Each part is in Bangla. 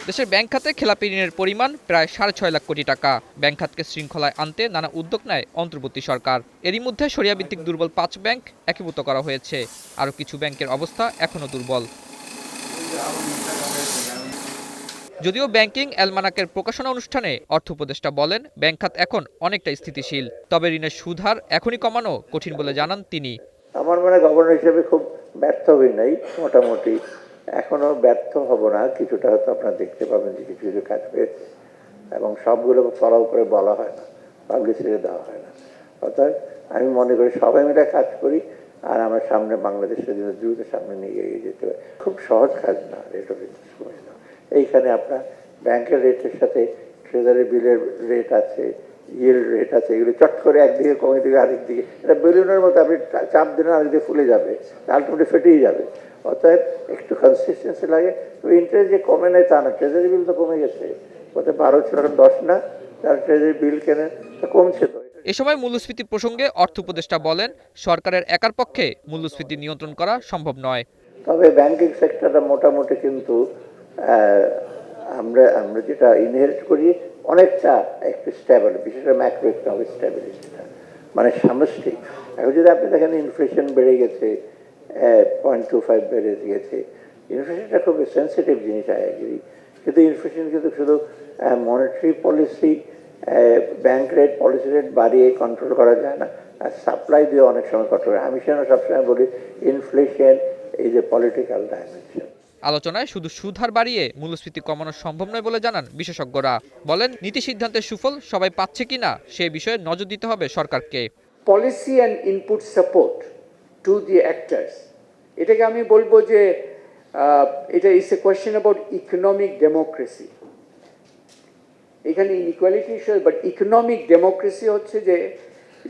দেশের ব্যাংক খাতে খেলাপি ঋণের পরিমাণ প্রায় ৬.৫ লাখ কোটি টাকা। ব্যাংক খাতকে শৃঙ্খলায় আনতে নানা উদ্যোগ নেয় অন্তর্বর্তী সরকার। এরই মধ্যে শরিয়াভিত্তিক দুর্বল ৫ ব্যাংক একীভূত করা হয়েছে। আরও কিছু ব্যাংকের অবস্থা এখনও দুর্বল। যদিও ব্যাংকিং অ্যালমানাকের প্রকাশনা অনুষ্ঠানে অর্থ উপদেষ্টা বলেন, ব্যাংক খাত এখন অনেকটা স্থিতিশীল, তবে ঋণের সুদ হার এখনই কমানো কঠিন বলে জানান তিনি। আমার মনে হয় গভর্নর হিসেবে খুব ব্যর্থ হই নাই, মোটামুটি এখনো ব্যর্থ হব না। কিছুটা হয়তো আপনারা দেখতে পাবেন যে কিছু কিছু কাজ হয়েছে, এবং সবগুলো ফলো করে বলা হয় না, পাবলিসিটি দেওয়া হয় না। অর্থাৎ আমি মনে করি সবাই মিলে কাজ করি, আর আমরা সামনে বাংলাদেশের জন্য দ্রুত সামনে নিয়ে এগিয়ে যেতে হবে। খুব সহজ কাজ না রেট অফ ইন্টারেস্ট কমে না। এইখানে আপনার ব্যাংকের রেটের সাথে ট্রেজারি বিলের রেট আছে, ইয়ের রেট আছে, এগুলো চট করে একদিকে কমে দিকে আরেক দিকে, এটা বেলুনের মতো আপনি চাপ দিলে আরেকদিকে ফুলে যাবে, আলটিমেটলি ফেটেই যাবে। অতএব একটু কনসিস্টেন্সি লাগে। তো ইন্টারেস্ট যে কমে নেয় তা না, ট্রেজারি বিল তো কমে গেছে, ওতে 12 ছিল 10 না, তার ট্রেজারি বিল কেনে তা কমছে তো। এ সময় মূল্যস্ফীতি প্রসঙ্গে অর্থ উপদেষ্টা বলেন, সরকারের একার পক্ষে মূল্যস্ফীতি নিয়ন্ত্রণ করা সম্ভব নয়। তবে ব্যাংকিং সেক্টরটা মোটামুটি কিন্তু আমরা আমরা যেটা ইনহেরিট করি অনেকটা একটু স্টেবল, বিশেষ করে ম্যাক্রো ইকোনমিক স্টেবিলিটিটা, মানে সামষ্টিক। এখন যদি আপনি দেখেন ইনফ্লেশন বেড়ে গেছে, 0.25 বেড়ে গেছে, ইনফ্লেশনটা খুব সেন্সিটিভ জিনিস আগে, কিন্তু ইনফ্লেশন কিন্তু শুধু monetary policy, bank rate, policy rate বাড়িয়ে কন্ট্রোল করা যায় না, আর সাপ্লাই দিয়ে অনেক সময় কন্ট্রোল। আমি সেজন্য সবসময় বলি inflation is a political dimension. আলোচনায় শুধু সুদ হার বাড়িয়ে মূল্যস্ফীতি কমানো সম্ভব নয় বলে জানান বিশেষজ্ঞরা। বলেন, নীতি সিদ্ধান্তের সুফল সবাই পাচ্ছে কিনা সে বিষয়ে নজর দিতে হবে সরকারকে। Policy and input support to the actors, এটাকে আমি বলবো যে এটা is a question about economic democracy. এখানে ইনইকুয়ালিটি বাট ইকোনমিক ডেমোক্রেসি হচ্ছে যে,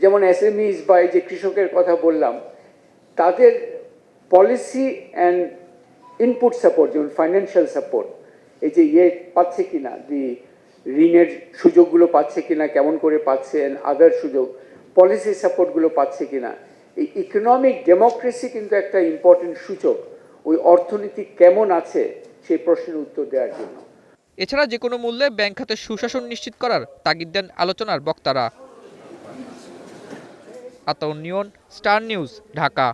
যেমন এসএমইস বা এই যে কৃষকের কথা বললাম, তাদের পলিসি অ্যান্ড ইনপুট সাপোর্ট, যেমন ফাইন্যান্সিয়াল সাপোর্ট, এই যে পাচ্ছে কিনা, ঋণের সুযোগগুলো পাচ্ছে কিনা, কেমন করে পাচ্ছে, আদার সুযোগ, পলিসি সাপোর্টগুলো পাচ্ছে কিনা, এই ইকোনমিক ডেমোক্রেসি কিন্তু একটা ইম্পর্টেন্ট সূচক ওই অর্থনীতি কেমন আছে সেই প্রশ্নের উত্তর দেওয়ার জন্য। এছাড়া যে কোনো মূল্যে ব্যাংক খাতের সুশাসন নিশ্চিত করার তাগিদ দেন আলোচনার বক্তারা। আতাউর নিয়ন, স্টার নিউজ, ঢাকা।